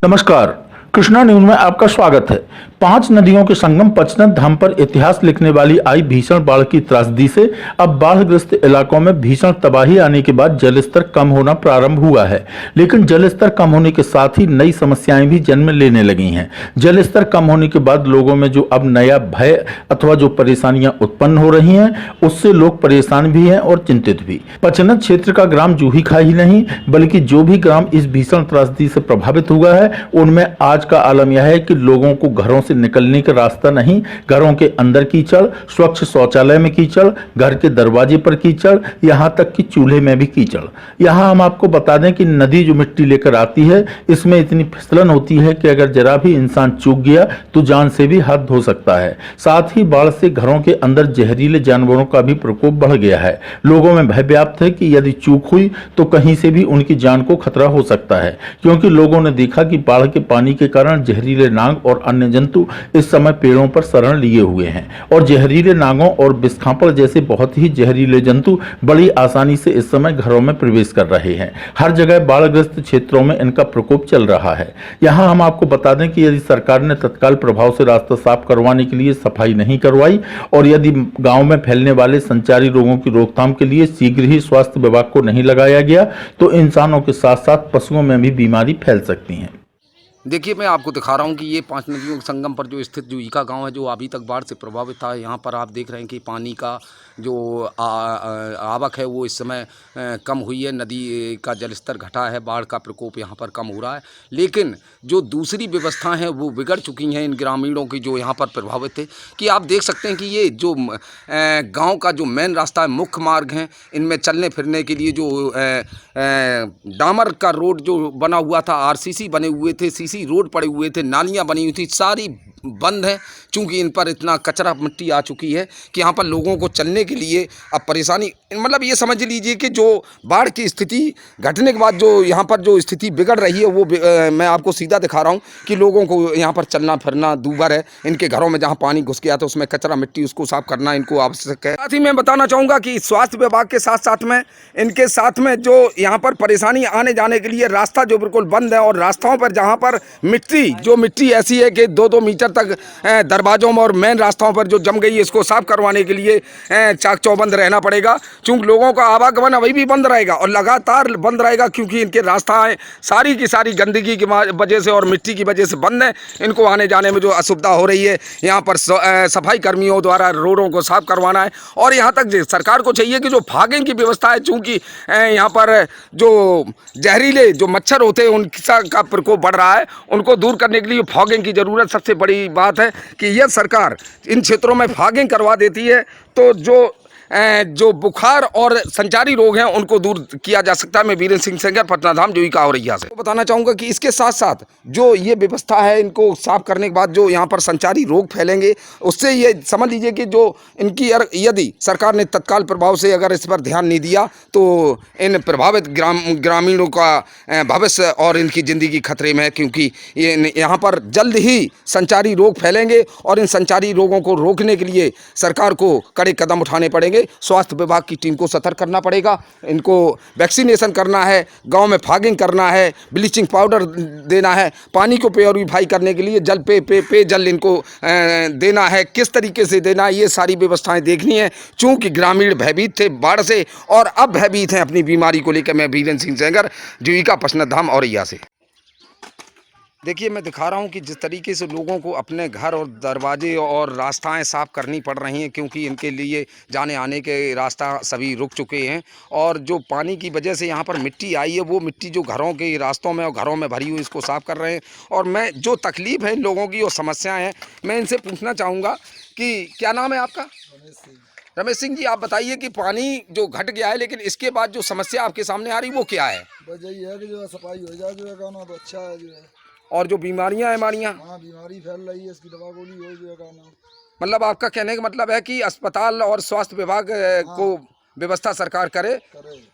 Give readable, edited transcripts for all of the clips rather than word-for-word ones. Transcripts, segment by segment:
नमस्कार। कृष्णा न्यूज में आपका स्वागत है। 5 नदियों के संगम पचनत धाम पर इतिहास लिखने वाली आई भीषण बाढ़ की त्रासदी से अब बाढ़ग्रस्त इलाकों में भीषण तबाही आने के बाद जलस्तर कम होना प्रारंभ हुआ है, लेकिन जलस्तर कम होने के साथ ही नई समस्याएं भी जन्म लेने लगी हैं। जलस्तर कम होने के बाद लोगों में जो अब नया भय अथवा जो परेशानियां उत्पन्न हो रही हैं, उससे लोग परेशान भी हैं और चिंतित भी। पचनत क्षेत्र का ग्राम जूहीखां ही नहीं बल्कि जो भी ग्राम इस भीषण त्रासदी से प्रभावित हुआ है, उनमें आज का आलम यह है कि लोगों को घरों से निकलने का रास्ता नहीं, घरों के अंदर कीचड़, स्वच्छ शौचालय में कीचड़, घर के दरवाजे पर कीचड़, यहां तक कि चूल्हे में भी कीचड़। यहां हम आपको बता दें कि नदी जो मिट्टी लेकर आती है, इसमें इतनी फिसलन होती है कि अगर जरा भी इंसान चूक गया तो जान से भी हाथ धो सकता है। साथ ही बाढ़ से घरों के अंदर जहरीले जानवरों का भी प्रकोप बढ़ गया है। लोगों में भय व्याप्त है कि यदि चूक हुई तो कहीं से भी उनकी जान को खतरा हो सकता है, क्योंकि लोगों ने देखा कि बाढ़ के पानी के कारण जहरीले नाग और अन्य जंतु इस समय पेड़ों पर शरण लिए हुए हैं और जहरीले नागों और बिस्खापड़ जैसे बहुत ही जहरीले जंतु बड़ी आसानी से इस समय घरों में प्रवेश कर रहे हैं। हर जगह बाढ़ग्रस्त क्षेत्रों में इनका प्रकोप चल रहा है। यहां हम आपको बता दें कि यदि सरकार ने तत्काल प्रभाव से रास्ता साफ करवाने के लिए सफाई नहीं करवाई और यदि गांव में फैलने वाले संचारी रोगों की रोकथाम के लिए शीघ्र ही स्वास्थ्य विभाग को नहीं लगाया गया तो इंसानों के साथ साथ पशुओं में भी बीमारी फैल सकती है। देखिए, मैं आपको दिखा रहा हूँ कि ये 5 नदियों के संगम पर जो स्थित जूहीखां गांव है, जो अभी तक बाढ़ से प्रभावित था। यहाँ पर आप देख रहे हैं कि पानी का जो आवक है वो इस समय कम हुई है। नदी का जलस्तर घटा है, बाढ़ का प्रकोप यहाँ पर कम हो रहा है। लेकिन जो दूसरी व्यवस्थाएं हैं वो बिगड़ चुकी हैं इन ग्रामीणों की जो यहाँ पर प्रभावित थे। कि आप देख सकते हैं कि ये जो गाँव का जो मेन रास्ता है, मुख्य मार्ग हैं, इनमें चलने फिरने के लिए जो डामर का रोड जो बना हुआ था, आरसीसी बने हुए थे, सीसी रोड पड़े हुए थे, नालियां बनी हुई थी, सारी बंद है। चूंकि इन पर इतना कचरा मिट्टी आ चुकी है कि यहाँ पर लोगों को चलने के लिए अब परेशानी, मतलब ये समझ लीजिए कि जो बाढ़ की स्थिति घटने के बाद जो यहाँ पर जो स्थिति बिगड़ रही है वो मैं आपको सीधा दिखा रहा हूँ कि लोगों को यहाँ पर चलना फिरना दूभर है। इनके घरों में जहाँ पानी घुस गया था उसमें कचरा मिट्टी उसको साफ करना इनको आवश्यक है। साथ ही मैं बताना चाहूँगा कि स्वास्थ्य विभाग के साथ साथ में इनके साथ में जो यहाँ पर परेशानी आने जाने के लिए रास्ता जो बिल्कुल बंद है और रास्ताओं पर जहाँ पर मिट्टी ऐसी है कि 2-2 मीटर तक दरवाजों में और मेन रास्ताओं पर जो जम गई है, इसको साफ करवाने के लिए चाक चौबंद रहना पड़ेगा। चूँकि लोगों का आवागमन अभी भी बंद रहेगा और लगातार बंद रहेगा, क्योंकि इनके रास्ताएं सारी की सारी गंदगी की वजह से और मिट्टी की वजह से बंद है। इनको आने जाने में जो असुविधा हो रही है, यहाँ पर सफाई कर्मियों द्वारा रोडों को साफ करवाना है। और यहाँ तक सरकार को चाहिए कि जो फॉगिंग की व्यवस्था है, चूँकि यहाँ पर जो जहरीले जो मच्छर होते हैं उनका प्रकोप बढ़ रहा है, उनको दूर करने के लिए फॉगिंग की ज़रूरत। सबसे बड़ी बात है कि यह सरकार इन क्षेत्रों में फॉगिंग करवा देती है तो जो बुखार और संचारी रोग हैं उनको दूर किया जा सकता है। मैं वीरेंद्र सिंह सेंगर, पटना धाम जूहीखां औरैया से बताना चाहूँगा कि इसके साथ साथ जो ये व्यवस्था है, इनको साफ करने के बाद जो यहाँ पर संचारी रोग फैलेंगे, उससे ये समझ लीजिए कि जो इनकी यदि सरकार ने तत्काल प्रभाव से अगर इस पर ध्यान नहीं दिया तो इन प्रभावित ग्रामीणों का भविष्य और इनकी ज़िंदगी खतरे में है, क्योंकि ये यहाँ पर जल्द ही संचारी रोग फैलेंगे और इन संचारी रोगों को रोकने के लिए सरकार को कड़े कदम उठाने पड़ेंगे। स्वास्थ्य विभाग की टीम को सतर्क करना पड़ेगा, इनको वैक्सीनेशन करना है, गांव में फॉगिंग करना है, ब्लीचिंग पाउडर देना है, पानी को प्योरीफाई करने के लिए जल पे जल इनको देना है। किस तरीके से देना है, ये सारी व्यवस्थाएं देखनी है। चूँकि ग्रामीण भयभीत थे बाढ़ से और अब भयभीत हैं अपनी बीमारी को लेकर। मैं वीरेंद्र सिंह सेंगर, जूहीखां पचनत धाम औरैया से। देखिए, मैं दिखा रहा हूँ कि जिस तरीके से लोगों को अपने घर और दरवाजे और रास्ताएं साफ़ करनी पड़ रही हैं, क्योंकि इनके लिए जाने आने के रास्ता सभी रुक चुके हैं और जो पानी की वजह से यहाँ पर मिट्टी आई है, वो मिट्टी जो घरों के रास्तों में और घरों में भरी हुई, इसको साफ़ कर रहे हैं। और मैं जो तकलीफ़ है इन लोगों की और समस्याएँ हैं, मैं इनसे पूछना चाहूँगा कि क्या नाम है आपका? रमेश सिंह जी, आप बताइए कि पानी जो घट गया है, लेकिन इसके बाद जो समस्या आपके सामने आ रही वो क्या है? बस यही है कि जो है सफाई हो जाए, जो है कहना तो अच्छा है, जो है। और जो बीमारियां हाँ, बीमारी फैल रही है, इसकी दवा गोली हो, जो है कहना। मतलब आपका कहने का मतलब है कि अस्पताल और स्वास्थ्य विभाग को व्यवस्था सरकार करे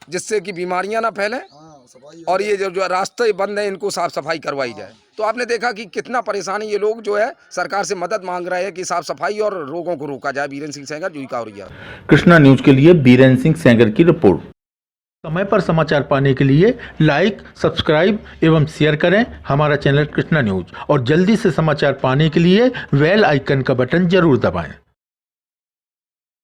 जिससे कि बीमारियां ना फैलें। सफाई और ये जो रास्ते बंद हैं इनको साफ सफाई करवाई जाए। तो आपने देखा कि कितना परेशानी ये लोग जो है सरकार से मदद मांग रहे हैं कि साफ सफाई और रोगों को रोका जाए। वीरेंद्र सिंह सेंगर, जूहीखां औरैया। कृष्णा न्यूज के लिए वीरेंद्र सिंह सेंगर की रिपोर्ट। समय पर समाचार पाने के लिए लाइक, सब्सक्राइब एवं शेयर करें हमारा चैनल कृष्णा न्यूज और जल्दी से समाचार पाने के लिए बेल आइकन का बटन जरूर दबाएं।